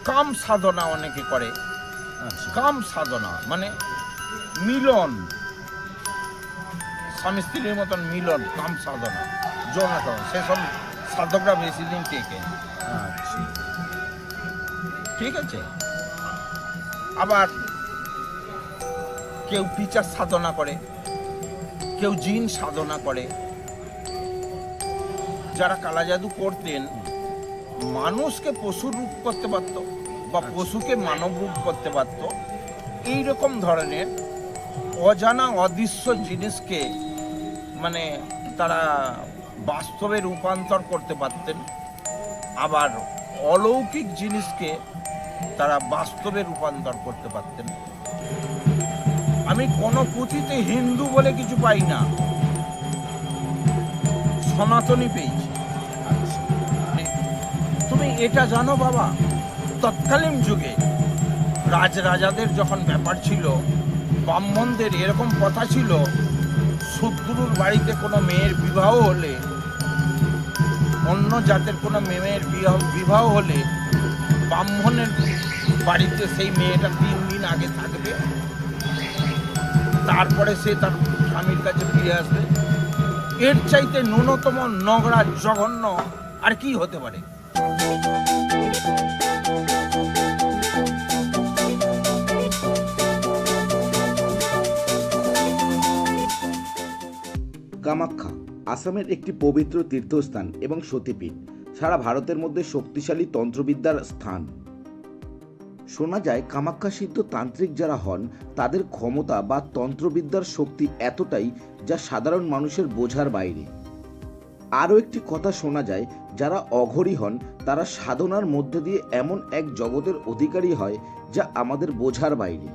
কাম সাধনা অনেকে করে। কাম সাধনা মানে মিলন, স্বামী স্ত্রীর মতন মিলন, কাম সাধনা, যৌনাটন, সেসব সাধকরা বেশি দিন টেকে। ঠিক আছে। আবার কেউ পিচার সাধনা করে, কেউ জিন সাধনা করে। যারা কালা জাদু করতেন, মানুষকে পশুর রূপ করতে পারত বা পশুকে মানব রূপ করতে পারত। এইরকম ধরনের অজানা অদৃশ্য জিনিসকে মানে তারা বাস্তবে রূপান্তর করতে পারতেন। আবার অলৌকিক জিনিসকে তারা বাস্তবে রূপান্তর করতে পারতেন। আমি কোনো পুঁথিতে হিন্দু বলে কিছু পাই না, সনাতনী পেয়েছি। তুমি এটা জানো বাবা, তৎকালীন যুগে রাজরাজাদের যখন ব্যাপার ছিল, ব্রাহ্মণদের এরকম কথা ছিল, শূদ্রুর বাড়িতে কোনো মেয়ের বিবাহ হলে, অন্য জাতের কোনো মেয়ের বিবাহ হলে ব্রাহ্মণের বাড়িতে সেই মেয়েটা 3 দিন আগে থাকবে, তারপরে সে তার স্বামীর কাছে ফিরে আসবে। এর চাইতে ন্যূনতম নোংরা জঘন্য আর কি হতে পারে? কামাখ্যা আসামের একটি পবিত্র তীর্থস্থান এবং সতীপীঠ, সারা ভারতের মধ্যে শক্তিশালী তন্ত্রবিদ্যার স্থান। শোনা যায় কামাখ্যা সিদ্ধ তান্ত্রিক যারা হন তাদের ক্ষমতা বা তন্ত্রবিদ্যার শক্তি এতটাই যা সাধারণ মানুষের বোঝার বাইরে। আরও একটি কথা শোনা যায়, যারা অঘরী হন তারা সাধনার মধ্যে দিয়ে এমন এক জগতের অধিকারী হয় যা আমাদের বোঝার বাইরে।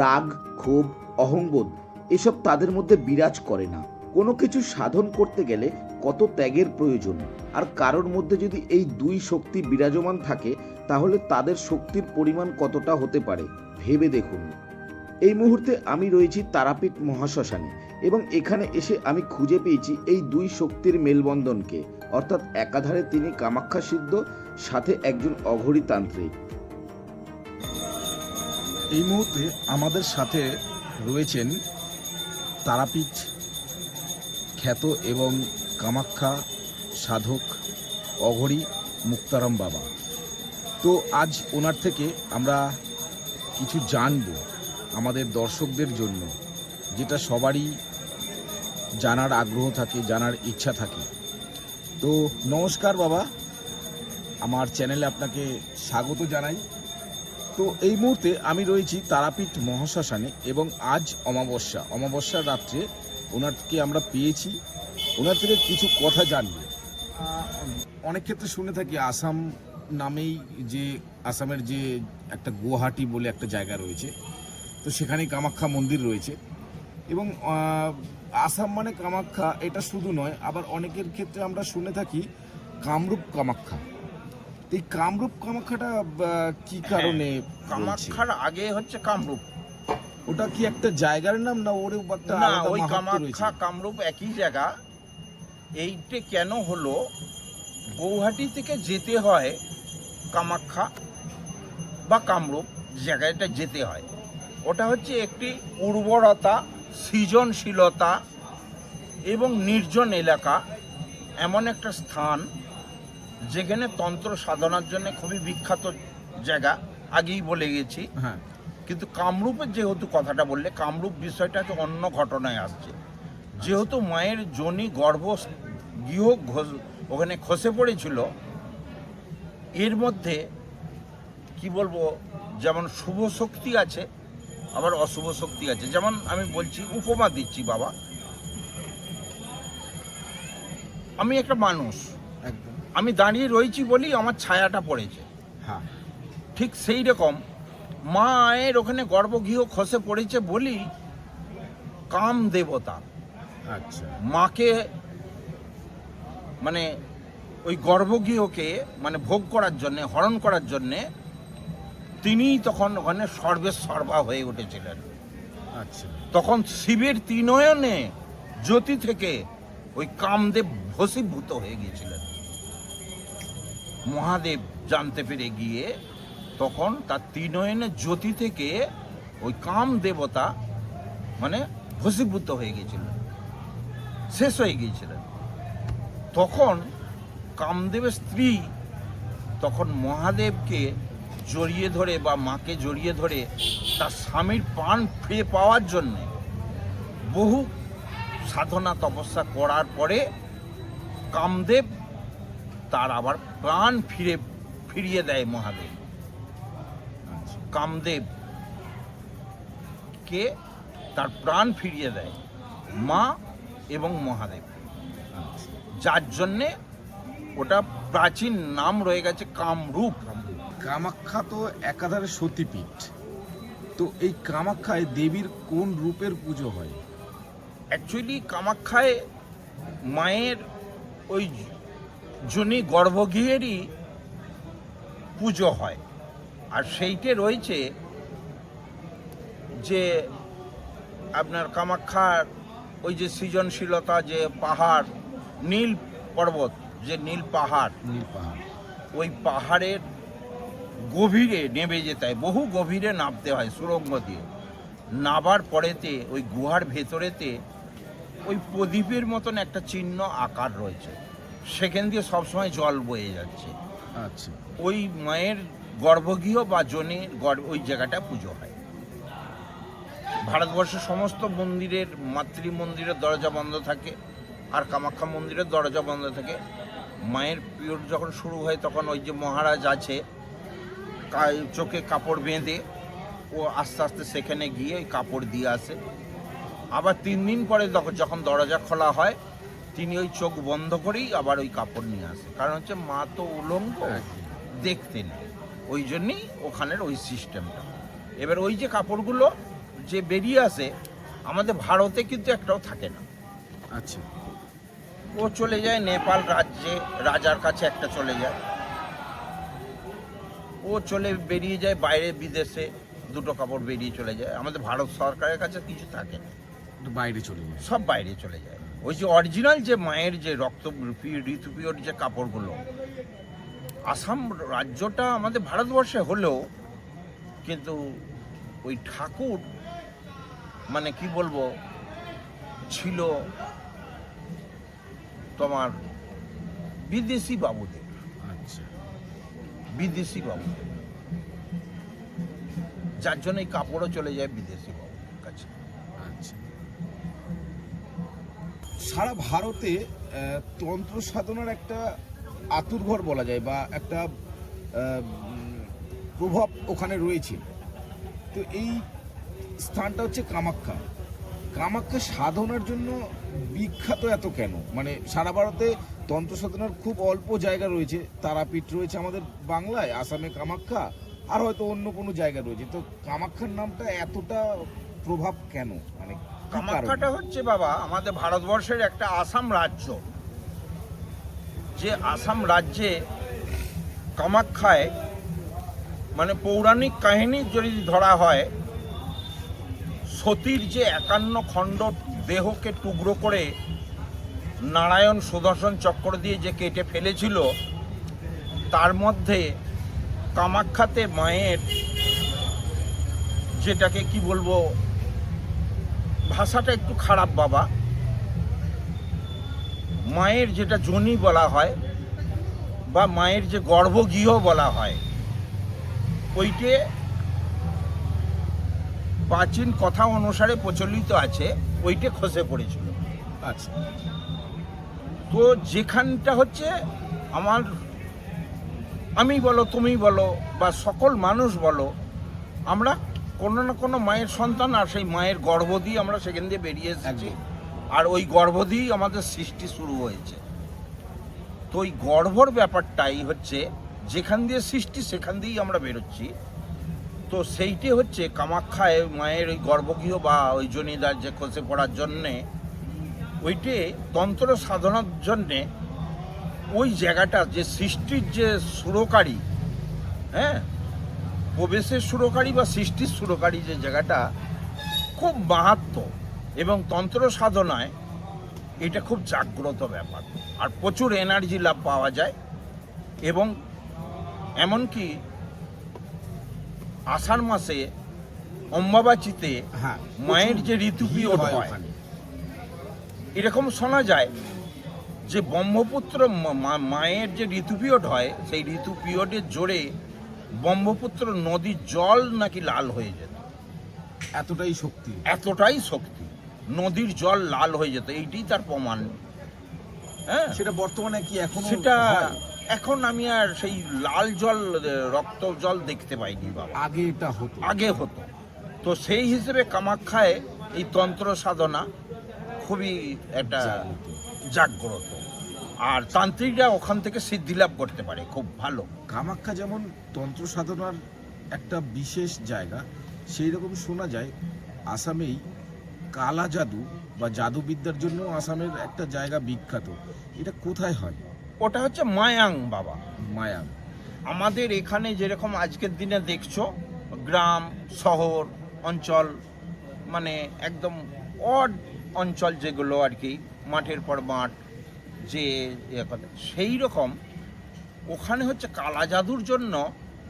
রাগ, ক্ষোভ, অহংবোধ এসব তাদের মধ্যে বিরাজ করে না। কোনো কিছু সাধন করতে গেলে কত ত্যাগের প্রয়োজন, আর কারোর মধ্যে যদি এই দুই শক্তি বিরাজমান থাকে তাহলে তাদের শক্তির পরিমাণ কতটা হতে পারে ভেবে দেখুন। এই মুহূর্তে আমি রয়েছি তারাপীঠ মহাশ্মশানে এবং এখানে এসে আমি খুঁজে পেয়েছি এই দুই শক্তির মেলবন্ধনকে, অর্থাৎ একাধারে তিনি কামাখ্যা সিদ্ধ, সাথে একজন অঘরী তান্ত্রিক। এই মুহূর্তে আমাদের সাথে রয়েছেন তারাপীঠ খ্যাত এবং কামাখ্যা সাধক অঘরী মুক্তারাম বাবা। তো আজ ওনার থেকে আমরা কিছু জানব আমাদের দর্শকদের জন্য, যেটা সবারই জানার আগ্রহ থাকে, জানার ইচ্ছা থাকে। তো নমস্কার বাবা, আমার চ্যানেলে আপনাকে স্বাগত জানাই। তো এই মুহূর্তে আমি রয়েছি তারাপীঠ মহাশ্মশানে এবং আজ অমাবস্যার রাত্রে ওনারকে আমরা পেয়েছি। ওনার থেকে কিছু কথা জানব। অনেক ক্ষেত্রে শুনে থাকি আসাম নামেই যে আসামের যে একটা গুয়াহাটি বলে একটা জায়গা রয়েছে, তো সেখানেই কামাখ্যা মন্দির রয়েছে এবং আসাম মানে কামাখ্যা এটা শুধু নয়, আবার অনেকের ক্ষেত্রে আমরা শুনে থাকি কামরূপ কামাখ্যা। এই কামরূপ কামাখ্যাটা কি কারণে? কামাখ্যার আগে হচ্ছে কামরূপ। ওটা কি একটা জায়গার নাম না ওর একটা না, ওই কামাখ্যা কামরূপ একই জায়গা। এইটা কেন হলো, গৌহাটি থেকে যেতে হয় কামাখ্যা বা কামরূপ জায়গাটা যেতে হয়। ওটা হচ্ছে একটি উর্বরতা, সৃজনশীলতা এবং নির্জন এলাকা, এমন একটা স্থান যেখানে তন্ত্র সাধনার জন্য খুবই বিখ্যাত জায়গা, আগেই বলে গেছি। হ্যাঁ, কিন্তু কামরূপের যেহেতু কথাটা বললে, কামরূপ বিষয়টা তো অন্য ঘটনায় আসছে। যেহেতু মায়ের যোনি গর্ভ গৃহ ওখানে খসে পড়েছিল, এর মধ্যে কি বলবো, যেমন শুভ শক্তি আছে আবার অশুভ শক্তি আছে। যেমন আমি বলছি, উপমা দিচ্ছি বাবা, আমি একটা মানুষ, একদম। আমি দাঁড়িয়ে রয়েছি বলেই আমার ছায়াটা পড়েছে। হ্যাঁ, ঠিক সেই রকম মায়ের ওখানে গর্ভগৃহ খসে পড়েছে বলি কাম দেবতা আচ্ছা, মাকে মানে ওই গর্ভগৃহকে মানে ভোগ করার জন্যে, হরণ করার জন্যে তিনিই তখন ওখানে সর্বেসর্বা হয়ে উঠেছিলেন। আচ্ছা, তখন শিবের ত্রিনয়নে জ্যোতি থেকে ওই কামদেব ভস্মীভূত হয়ে গিয়েছিলেন। মহাদেব জানতে পেরে গিয়ে তখন তার ত্রিনয়নের জ্যোতি থেকে ওই কাম দেবতা মানে ভস্মীভূত হয়ে গিয়েছিলেন, শেষ হয়ে গিয়েছিলেন। তখন কামদেবের স্ত্রী তখন মহাদেবকে জড়িয়ে ধরে বা মাকে জড়িয়ে ধরে তার স্বামীর প্রাণ ফিরে পাওয়ার জন্যে বহু সাধনা তপস্যা করার পরে কামদেব তার আবার প্রাণ ফিরিয়ে দেয় মহাদেব। কামদেব কে তার প্রাণ ফিরিয়ে দেয় মা এবং মহাদেব, যার জন্যে ওটা প্রাচীন নাম রয়ে গেছে কামরূপ। কামাখ্যা তো একাধারে সতীপীঠ, তো এই কামাখ্যায় দেবীর কোন রূপের পুজো হয়? অ্যাকচুয়ালি কামাখ্যায় মায়ের ওই জনি গর্ভগৃহেরই পুজো হয়, আর সেইটে রয়েছে যে আপনার কামাখ্যার ওই যে সৃজনশীলতা, যে পাহাড় নীল পর্বত, যে নীল পাহাড়, ওই পাহাড়ের গভীরে নেমে যেতে হয়, বহু গভীরে নামতে হয় সুড়ঙ্গ দিয়ে। নাবার পরেতে ওই গুহার ভেতরেতে ওই প্রদীপের মতন একটা চিহ্ন আকার রয়েছে, সেখান দিয়ে সবসময় জল বয়ে যাচ্ছে। আচ্ছা, ওই মায়ের গর্ভগৃহ বা জনি ওই জায়গাটা পুজো হয়। ভারতবর্ষের সমস্ত মন্দিরের মাতৃ মন্দিরের দরজা বন্ধ থাকে, আর কামাখ্যা মন্দিরের দরজা বন্ধ থাকে। মায়ের পিরিয়ড যখন শুরু হয় তখন ওই যে মহারাজ আছে চোখে কাপড় বেঁধে ও আস্তে আস্তে সেখানে গিয়ে ওই কাপড় দিয়ে আসে। আবার 3 দিন পরে যখন দরজা খোলা হয় তিনি ওই চোখ বন্ধ করেই আবার ওই কাপড় নিয়ে আসে, কারণ হচ্ছে মা তো উলঙ্গ, দেখতে নেই, ওই জন্যই ওখানের ওই সিস্টেমটা। এবার ওই যে কাপড়গুলো যে বেরিয়ে আসে আমাদের ভারতে কিন্তু একটাও থাকে না। আচ্ছা, ও চলে যায় নেপাল রাজ্যে, রাজার কাছে একটা চলে যায়, ও বেরিয়ে যায় বাইরে বিদেশে, 2টো কাপড় বেরিয়ে চলে যায়। আমাদের ভারত সরকারের কাছে কিছু থাকে না, বাইরে চলে যায়, সব বাইরে চলে যায়। ওই যে অরিজিনাল যে মায়ের যে ঋতুপিয়র যে কাপড়গুলো, আসাম রাজ্যটা আমাদের ভারতবর্ষে হলেও কিন্তু ওই ঠাকুর মানে কি বলবো ছিল তোমার বিদেশি বাবুদের। আচ্ছা, বিদেশি বাবুদের, যার জন্য এই কাপড়ও চলে যায় বিদেশি বাবুদের কাছে। আচ্ছা। সারা ভারতে তন্ত্র সাধনার একটা আতুরঘর বলা যায়, বা একটা প্রভাব ওখানে রয়েছে। তো এই স্থানটা হচ্ছে কামাখ্যা। কামাখ্যা সাধনার জন্য বিখ্যাত এত কেন? মানে সারা ভারতে তন্ত্র সাধনার খুব অল্প জায়গা রয়েছে, তারাপীঠ রয়েছে আমাদের বাংলায়, আসামে কামাখ্যা, আর হয়তো অন্য কোনো জায়গা রয়েছে। তো কামাখ্যার নামটা এতটা প্রভাব কেন? মানে কামাখ্যাটা হচ্ছে বাবা আমাদের ভারতবর্ষের একটা আসাম রাজ্য, যে আসাম রাজ্যে কামাখ্যায় মানে পৌরাণিক কাহিনী যদি ধরা হয়, সতীর যে 51 খণ্ড দেহকে টুকরো করে নারায়ণ সুদর্শন চক্র দিয়ে যে কেটে ফেলেছিল, তার মধ্যে কামাখ্যাতে মায়ের যেটাকে কি বলবো, ভাষাটা একটু খারাপ বাবা, মায়ের যেটা যোনি বলা হয় বা মায়ের যে গর্ভগৃহ বলা হয়, ওইটে প্রাচীন কথা অনুসারে প্রচলিত আছে, ওইটে খসে পড়েছিল। আচ্ছা, তো যেখানটা হচ্ছে আমি বলো, তুমি বলো, বা সকল মানুষ বলো, আমরা কোনো না কোনো মায়ের সন্তান, আর সেই মায়ের গর্ভ দিয়ে আমরা সেখান দিয়ে বেরিয়ে এসেছি, আর ওই গর্ভ দিয়েই আমাদের সৃষ্টি শুরু হয়েছে। তো ওই গর্ভর ব্যাপারটাই হচ্ছে, যেখান দিয়ে সৃষ্টি সেখান দিয়েই আমরা বেরোচ্ছি। তো সেইটি হচ্ছে কামাখ্যায় মায়ের ওই গর্ভগৃহ বা ওই জনিদার যে খসে পড়ার জন্যে, ওইটে তন্ত্র সাধনার জন্যে ওই জায়গাটা যে সৃষ্টির যে সুরকারী, হ্যাঁ, প্রবেশের সুরকারী বা সৃষ্টির সুরকারী যে জায়গাটা খুব মাহাত্ম্য, এবং তন্ত্র সাধনায় এটা খুব জাগ্রত ব্যাপার, আর প্রচুর এনার্জি লাভ পাওয়া যায়। এবং এমনকি আষাঢ় মাসে অম্বাবাচিতে হ্যাঁ, মায়ের যে প্রচুর ঋতুপিরিয়ড ভিড় হয়, ওখানে। এরকম শোনা যায় যে ব্রহ্মপুত্র মায়ের যে ঋতুপিরিয়ড হয়, সেই ঋতুপিরিয়ডের জোরে ব্রহ্মপুত্র নদীর জল নাকি লাল হয়ে যেত। এতটাই শক্তি। এতটাই শক্তি, নদীর জল লাল হয়ে যেত, এইটাই তার প্রমাণ। হ্যাঁ, সেটা বর্তমানে কি এখন সেটা এখন আমি আর সেই লাল জল, রক্ত জল দেখতে পাইনি বাবা। আগে এটা হতো। আগে হতো। তো সেই হিসেবে কামাখ্যায় এই তন্ত্র সাধনা খুবই একটা জাগ্রত, আর তান্ত্রিকরা ওখান থেকে সিদ্ধি লাভ করতে পারে খুব ভালো। কামাখ্যা যেমন তন্ত্র সাধনার একটা বিশেষ জায়গা, সেই রকম শোনা যায় আসামেই কালা জাদু বা জাদুবিদ্যার জন্য আসামের একটা জায়গা বিখ্যাত। এটা কোথায় হয়? ওটা হচ্ছে মায়াং বাবা। মায়াং। আমাদের এখানে যেরকম আজকের দিনে দেখছো গ্রাম শহর অঞ্চল, মানে একদম অড অঞ্চল যেগুলো আর কি, মাঠের পর মাঠ, যে সেই রকম ওখানে হচ্ছে কালা জাদুর জন্য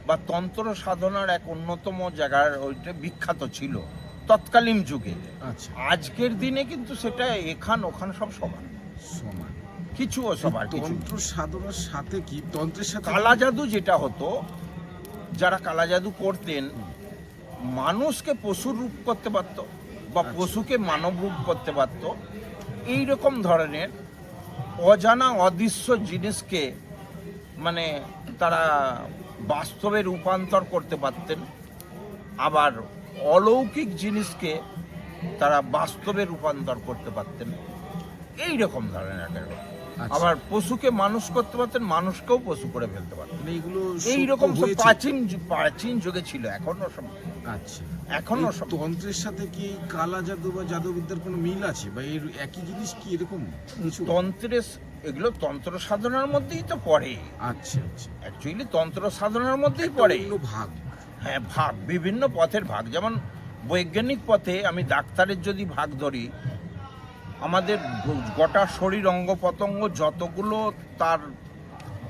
বা তন্ত্র সাধনার এক অন্যতম জায়গার ওইটা বিখ্যাত ছিল তৎকালীন যুগে। আচ্ছা, আজকের দিনে কিন্তু সেটা ওখান সব সমান, সমান কিছু সবার কিছু। তন্ত্র সাধনার সাথে কি তন্ত্রের সাথে কালা জাদু যেটা হতো, যারা কালা জাদু করতেন, মানুষকে পশুর রূপ করতে পারতো বা আচ্ছা। পশুকে মানব রূপ করতে পারতো। এই রকম ধরনের অজানা অদৃশ্য জিনিসকে মানে তারা বাস্তবে রূপান্তর করতে পারতেন, আবার অলৌকিক জিনিসকে তারা বাস্তবে রূপান্তর করতে পারতেন, এই রকম ধরনের একটা। আচ্ছা। আবার পশুকে মানুষ করতে পারতেন, মানুষকেও পশু করে ফেলতে পারতেন। মানে এগুলো এই সত্য রকম সব হয়েছে? প্রাচীন যুগে ছিল, এখনো সব। আচ্ছা, এখনো এই সব তন্ত্রের সাথে কি কালা জাদু বা জাদুবিদ্যার কোনো মিল আছে, বা এর একই জিনিস কি এরকম কিছু? তন্ত্রের, এগুলো তন্ত্র সাধনার মধ্যেই তো পড়ে। আচ্ছা আচ্ছা, অ্যাকচুয়ালি তন্ত্র সাধনার মধ্যেই একটা পড়ে। অন্য ভাগ। হ্যাঁ, ভাগ, বিভিন্ন পথের ভাগ। যেমন বৈজ্ঞানিক পথে আমি ডাক্তারের যদি ভাগ ধরি, আমাদের গোটা শরীর অঙ্গ প্রত্যঙ্গ যতগুলো তার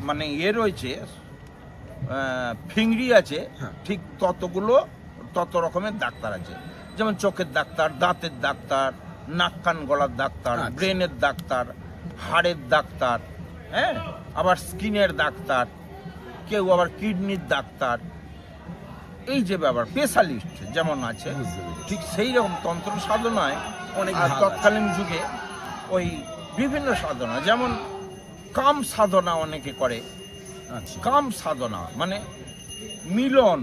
মানে রয়েছে, ফিংরি আছে, হ্যাঁ। ঠিক তত রকমের ডাক্তার আছে। যেমন চোখের ডাক্তার, দাঁতের ডাক্তার, নাক কান গলার ডাক্তার, আচ্ছা। ব্রেনের ডাক্তার, হাড়ের ডাক্তার, হ্যাঁ, আবার স্কিনের ডাক্তার, কেউ আবার কিডনির ডাক্তার, এই যে ব্যাপার স্পেশালিস্ট যেমন আছে, বুঝতে পেরেছি। ঠিক সেই রকম তন্ত্র সাধনায় অনেক আর ভাগ আছে। তৎকালীন যুগে ওই বিভিন্ন সাধনা, যেমন কাম সাধনা অনেকে করে। আচ্ছা, কাম সাধনা মানে মিলন,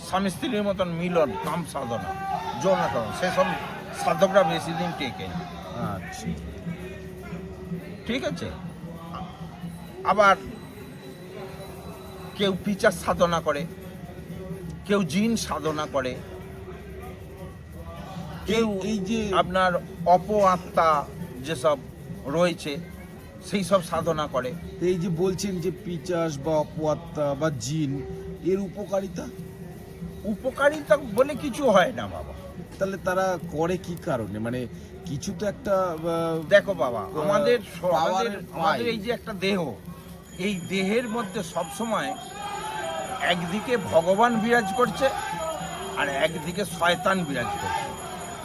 স্বামী স্ত্রীর মতন মিলন, কাম সাধনা, যৌন সাধনা, সেসব সাধকরা বেশি দিন টেকে না। আচ্ছা, ঠিক আছে। আবার কেউ পিচার সাধনা করে, কেউ জিন সাধনা করে, কেউ এই যে আপনার অপ আত্মা যেসব রয়েছে সেই সব সাধনা করে। এই যে বলছেন যে পিচাস বা অপআত্মা বা জিন, এর উপকারিতা, উপকারিতা বলে কিছু হয় না বাবা। তাহলে তারা করে কি কারণে? মানে কিছু তো একটা দেখো বাবা, আমাদের পাওয়ার আমাদের এই যে একটা দেহ, এই দেহের মধ্যে সবসময় একদিকে ভগবান বিরাজ করছে আর একদিকে শয়তান বিরাজ করছে।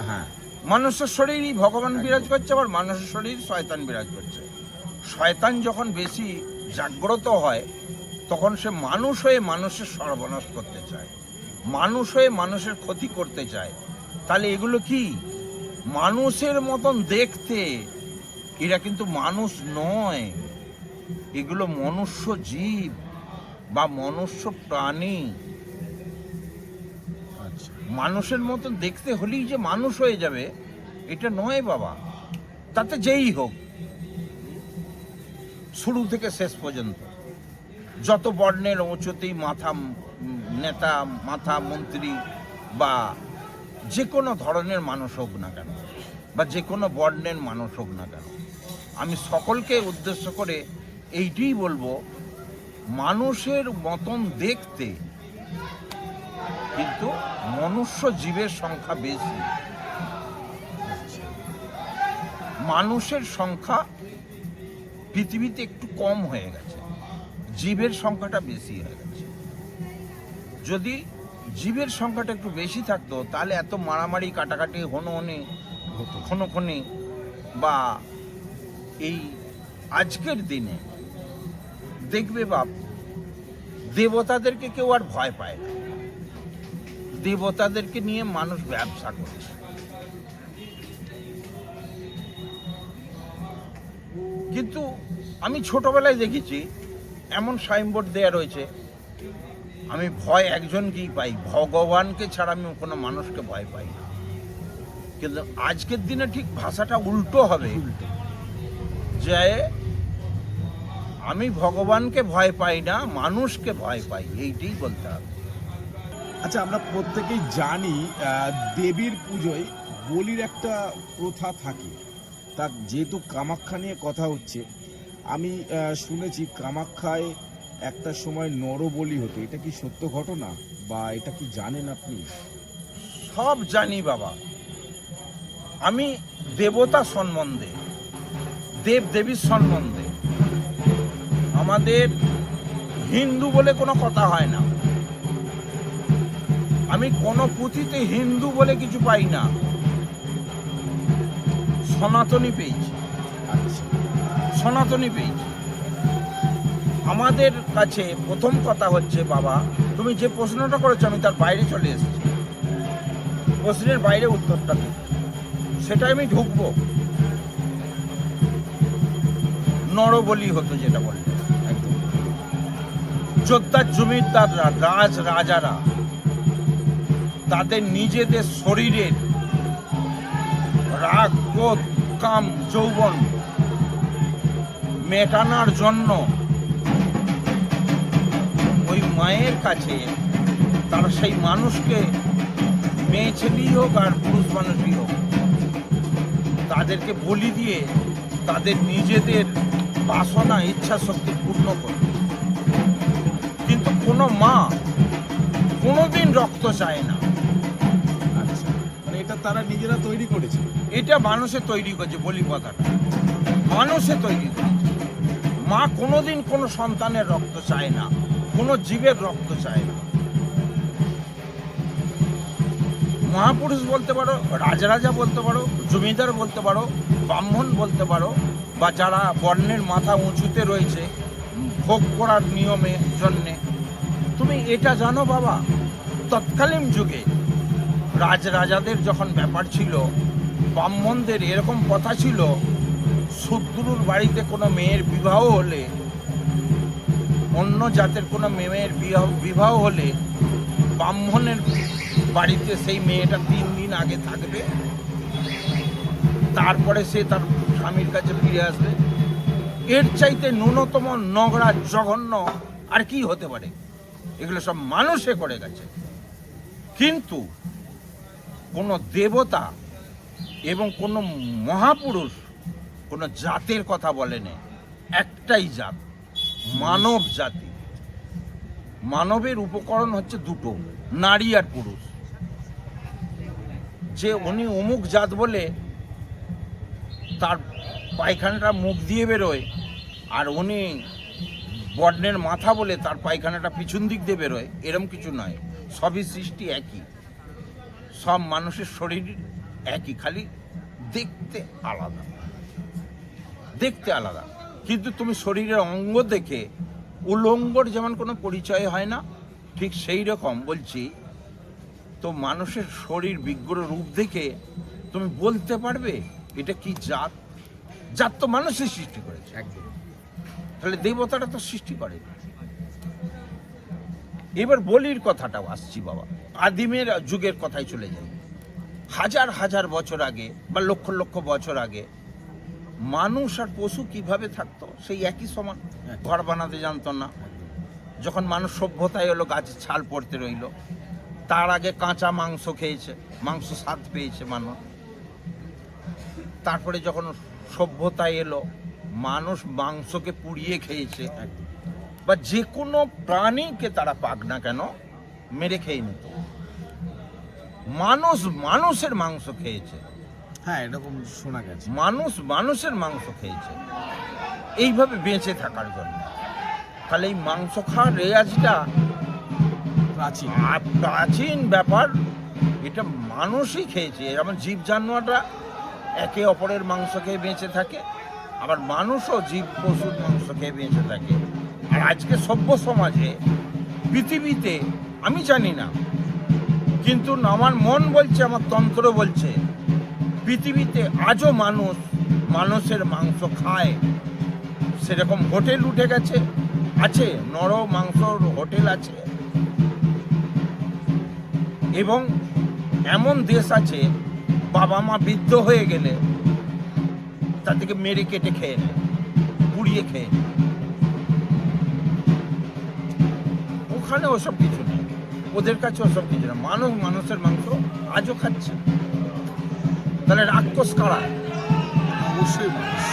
হ্যাঁ, মানুষের শরীরই ভগবান বিরাজ করছে, আবার মানুষের শরীর শয়তান বিরাজ করছে। শয়তান যখন বেশি জাগ্রত হয়, তখন সে মানুষ হয়ে মানুষের সর্বনাশ করতে চায়, মানুষ হয়ে মানুষের ক্ষতি করতে চায়। তাহলে এগুলো কি মানুষের মতন দেখতে, এরা কিন্তু মানুষ নয়, এগুলো মনুষ্য জীব বা মনুষ্য প্রাণী। আচ্ছা, মানুষের মতন দেখতে হলেই যে মানুষ হয়ে যাবে এটা নয় বাবা। তাতে যেই হোক, শুরু থেকে শেষ পর্যন্ত যত বর্ণের উঁচুতেই নেতা, মাথা, মন্ত্রী বা যে কোনো ধরনের মানুষ হোক না কেন, বা যে কোনো বর্ণের মানুষ হোক না কেন, আমি সকলকে উদ্দেশ্য করে এইটাই বলবো, মানুষের মতন দেখতে, কিন্তু মনুষ্য জীবের সংখ্যা বেশি। আচ্ছা, মানুষের সংখ্যা পৃথিবীতে একটু কম হয়ে গেছে, জীবের সংখ্যাটা বেশি হয়ে গেছে। যদি জীবের সংখ্যাটা একটু বেশি থাকতো তাহলে এত মারামারি কাটাকাটি হনহনি হতো। ক্ষণক্ষণি বা এই আজকের দিনে দেখবে বাপ, দেবতাদেরকে কেউ আর ভয় পায় না। দেবতাদেরকে নিয়ে মানুষ ব্যবসা করছে। কিন্তু আমি ছোটবেলায় দেখেছি এমন সাইনবোর্ড দেয়া রয়েছে, আমি ভয় একজনকেই পাই, ভগবানকে ছাড়া আমি কোনো মানুষকে ভয় পাই না। কিন্তু আজকের দিনে ঠিক ভাষাটা উল্টো হবে, যে আমি ভগবানকে ভয় পাই না, মানুষকে ভয় পাই, এইটাই বলতে হবে। আচ্ছা, আমরা প্রত্যেকেই জানি দেবীর পুজোয় বলির একটা প্রথা থাকে। তার যেহেতু কামাখ্যা নিয়ে কথা হচ্ছে, আমি শুনেছি কামাখ্যায় একটা সময় নরবলি হতো। এটা কি সত্য ঘটনা, বা এটা কি জানেন আপনি? সব জানি বাবা। আমি দেবতা সম্বন্ধে, দেব দেবীর সম্বন্ধে, আমাদের হিন্দু বলে কোনো কথা হয় না। আমি কোনো পুঁথিতে হিন্দু বলে কিছু পাই না, সনাতনী পেয়েছি। আচ্ছা, সনাতনী পেয়েছি। আমাদের কাছে প্রথম কথা হচ্ছে বাবা, তুমি যে প্রশ্নটা করেছো আমি তার বাইরে চলে এসেছি, প্রশ্নের বাইরে উত্তরটা দিই, সেটা আমি ঢুকবো। নরবলি হতো যেটা বললে, একদম। যোদ্ধার জমিদাররা, রাজ রাজারা তাদের নিজেদের শরীরের রাগ, ক্রোধ, কাম, যৌবন মেটানোর জন্য ওই মায়ের কাছে তারা সেই মানুষকে, মেয়ে ছেলেই হোক আর পুরুষ মানুষই হোক, তাদেরকে বলি দিয়ে তাদের নিজেদের বাসনা, ইচ্ছা শক্তি পূর্ণ করে। কিন্তু কোনো মা কোনোদিন রক্ত চায় না। আচ্ছা, মানে এটা তারা নিজেরা তৈরি করেছে। এটা মানুষে তৈরি করেছে, বলি কথাটা মানুষে তৈরি করেছে। মা কোনোদিন কোনো সন্তানের রক্ত চায় না, কোনো জীবের রক্ত চায় না। মহাপুরুষ বলতে পারো, রাজরাজা বলতে পারো, জমিদার বলতে পারো, ব্রাহ্মণ বলতে পারো, বা যারা বর্ণের মাথা উঁচুতে রয়েছে ভোগ করার নিয়মে জন্যে। তুমি এটা জানো বাবা, তৎকালীন যুগে রাজরাজাদের যখন ব্যাপার ছিল, ব্রাহ্মণদের এরকম কথা ছিল, শত্রুর বাড়িতে কোনো মেয়ের বিবাহ হলে, অন্য জাতের কোনো মেয়ের বিবাহ হলে ব্রাহ্মণের বাড়িতে সেই মেয়েটা 3 দিন আগে থাকবে, তারপরে সে তার স্বামীর কাছে ফিরে আসবে। এর চাইতে ন্যূনতম নোংরা, জঘন্য আর কি হতে পারে? এগুলো সব মানুষে করে গেছে। কিন্তু কোনো দেবতা এবং কোনো মহাপুরুষ কোনো জাতের কথা বলেনি। একটাই জাত, মানব জাতি। মানবের উপকরণ হচ্ছে দুটো, নারী আর পুরুষ। যে উনি অমুক জাত বলে তার পায়খানাটা মুখ দিয়ে বেরোয়, আর উনি বর্ণের মাথা বলে তার পায়খানাটা পিছন দিক দিয়ে বেরোয়, এরম কিছু নয়। সবই সৃষ্টি একই, সব মানুষের শরীর একই, খালি দেখতে আলাদা, দেখতে আলাদা। কিন্তু তুমি শরীরের অঙ্গ দেখে, উলঙ্গর যেমন কোনো পরিচয় হয় না, ঠিক সেই রকম বলছি, তো মানুষের শরীর বিগ্র রূপ দেখে তুমি বলতে পারবে এটা কি জাত? জাত তো মানুষই সৃষ্টি করেছে, একদম। তাহলে দেবতাটা তো সৃষ্টি করে। এবার বলির কথাটাও আসছি বাবা, আদিমের যুগের কথাই চলে যাই। হাজার হাজার বছর আগে বা লক্ষ লক্ষ বছর আগে মানুষ আর পশু কিভাবে থাকতো, সেই একই সমান। ঘর বানাতে জানতো না। যখন মানুষ সভ্যতায় এলো, গাছের ছাল পড়তে রইল। তার আগে কাঁচা মাংস খেয়েছে, মাংস স্বাদ পেয়েছে মানুষ। তারপরে যখন সভ্যতায় এলো, মানুষ মাংসকে পুড়িয়ে খেয়েছে, বা যে কোনো প্রাণীকে তারা পাক না কেন মেরে খেয়ে নিত। মানুষ মানুষের মাংস খেয়েছে, হ্যাঁ, এরকম শোনা গেছে। মানুষ মানুষের মাংস খেয়েছে এইভাবে বেঁচে থাকার জন্য। তাহলে এই মাংস খাওয়ার রেওয়াজটা প্রাচীন আর প্রাচীন ব্যাপার, এটা মানুষই খেয়েছে। যেমন জীব জানোয়াররা একে অপরের মাংস খেয়ে বেঁচে থাকে, আবার মানুষও জীব পশুর মাংস খেয়ে বেঁচে থাকে। আর আজকে সভ্য সমাজে পৃথিবীতে আমি জানি না, কিন্তু আমার মন বলছে, আমার তন্ত্র বলছে, পৃথিবীতে আজও মানুষের মাংস খায়। সেরকম হোটেল উঠে গেছে, আছে নর মাংসর হোটেল আছে, এবং এমন দেশ আছে বাবা মা বৃদ্ধ হয়ে গেলে তাদেরকে মেরে কেটে খেয়ে নেয়, পুড়িয়ে খেয়ে নেয়। ওখানে ওসব কিছু নেই, ওদের কাছে ওসব কিছু না। মানুষের মাংস আজও খাচ্ছে। তাহলে রাক্ষস কারা? অবশ্যই মানুষ।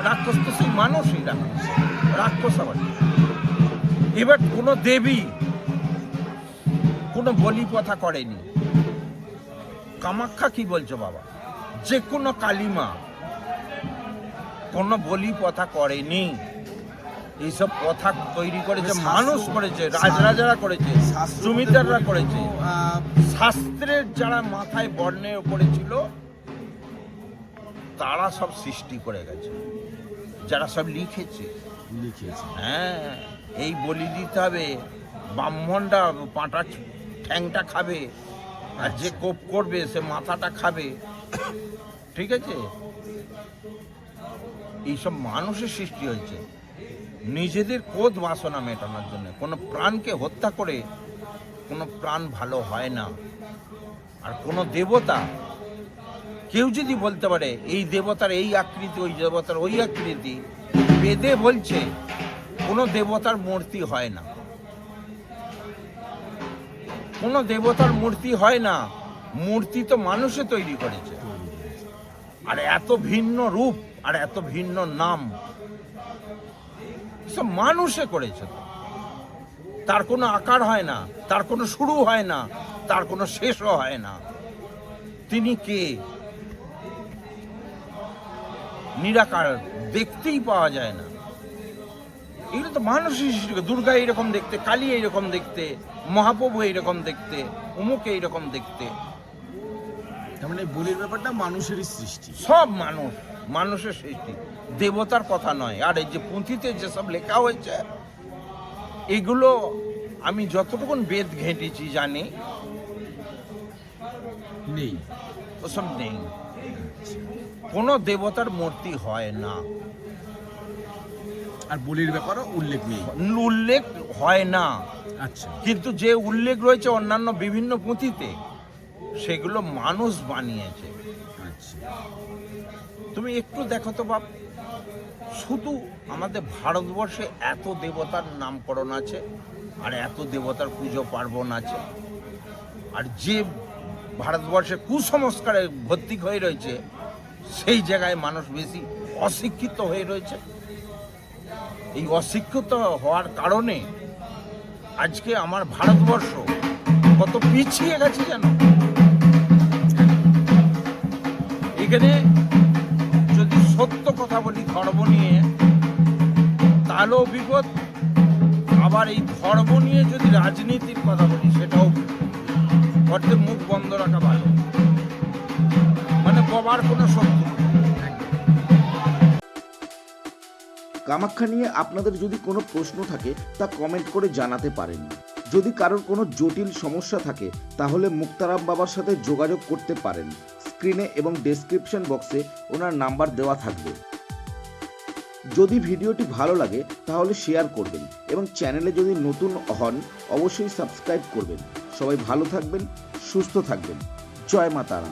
রাক্ষস তো সেই মানুষই, রাক্ষস আবার। এবার কোনো দেবী কোনো বলি প্রথা করেনি। কামাখ্যা কি বলছো বাবা? যে কোনো কালীমা কোনো বলি প্রথা করেনি। এইসব প্রথা তৈরি করেছে মানুষ, করেছে রাজরাজারা, করেছে জমিদাররা, করেছে শাস্ত্রের যারা মাথায় বর্ণের উপরে ছিল তারা সব সৃষ্টি করে গেছে, যারা সব লিখেছে। হ্যাঁ, এই বলি দিতে হবে, ব্রাহ্মণরা পাঁটা ঠ্যাংটা খাবে, আর যে কোপ করবে সে মাথাটা খাবে। ঠিক আছে, এইসব মানুষের সৃষ্টি হয়েছে নিজেদের ক্রোধ বাসনা মেটানোর জন্য। কোনো প্রাণকে হত্যা করে কোনো প্রাণ ভালো হয় না। আর কোনো দেবতা, কেউ যদি বলতে পারে এই দেবতার এই আকৃতি, ওই দেবতার ওই আকৃতি, বেদে বলছে কোনো দেবতার মূর্তি হয় না, কোনো দেবতার মূর্তি হয় না। মূর্তি তো মানুষে তৈরি করেছে। আর এত ভিন্ন রূপ আর এত ভিন্ন নাম সব মানুষে করেছে। তার কোনো আকার হয় না, তার কোনো শুরু হয় না, তার কোনো শেষও হয় না। তিনি কে? নিরাকার, দেখতেই পাওয়া যায় না। এগুলো তো মানুষই সৃষ্টি করে। দুর্গা এইরকম দেখতে, কালী এইরকম দেখতে, মহাপ্রভু এইরকম দেখতে, অমুক এইরকম দেখতে। তার মানে বলির ব্যাপারটা মানুষেরই সৃষ্টি, সব মানুষের সৃষ্টি, দেবতার কথা নয়। আর এই যে পুঁথিতে যেসব লেখা হয়েছে, এগুলো আমি যতটুকুন বেদ ঘেঁটেছি জানি, নেই, ওসব নেই। কোনো দেবতার মূর্তি হয় না, আর বলির ব্যাপারও উল্লেখ নেই, উল্লেখ হয় না। আচ্ছা, কিন্তু যে উল্লেখ রয়েছে অন্যান্য বিভিন্ন পুঁথিতে, সেগুলো মানুষ বানিয়েছে। আচ্ছা। তুমি একটু দেখো তো বাপ, শুধু আমাদের ভারতবর্ষে এত দেবতার নামকরণ আছে, আর এত দেবতার পুজো পার্বণ আছে, আর যে ভারতবর্ষে কুসংস্কারে ভর্তি হয়ে রয়েছে, সেই জায়গায় মানুষ বেশি অশিক্ষিত হয়ে রয়েছে। এই অশিক্ষিত হওয়ার কারণে আজকে আমার ভারতবর্ষ কত পিছিয়ে গেছে জানো। এখানে যদি সত্য কথা বলি ধর্ম নিয়ে, তাহলেও বিপদ। আবার এই ধর্ম নিয়ে যদি রাজনীতির কথা বলি, সেটাও অর্ধেক মুখ বন্ধ রাখা ভালো। মানে বাবার কোনো শক্তি। কামাখ্যা নিয়ে আপনাদের যদি কোনো প্রশ্ন থাকে তা কমেন্ট করে জানাতে পারেন। যদি কারোর কোনো জটিল সমস্যা থাকে তাহলে মুক্তারাম বাবার সাথে যোগাযোগ করতে পারেন। স্ক্রিনে এবং ডেসক্রিপশন বক্সে ওনার নাম্বার দেওয়া থাকবে। যদি ভিডিওটি ভালো লাগে তাহলে শেয়ার করবেন এবং চ্যানেলে যদি নতুন হন অবশ্যই সাবস্ক্রাইব করবেন। সবাই ভালো থাকবেন, সুস্থ থাকবেন। জয় মা তারা।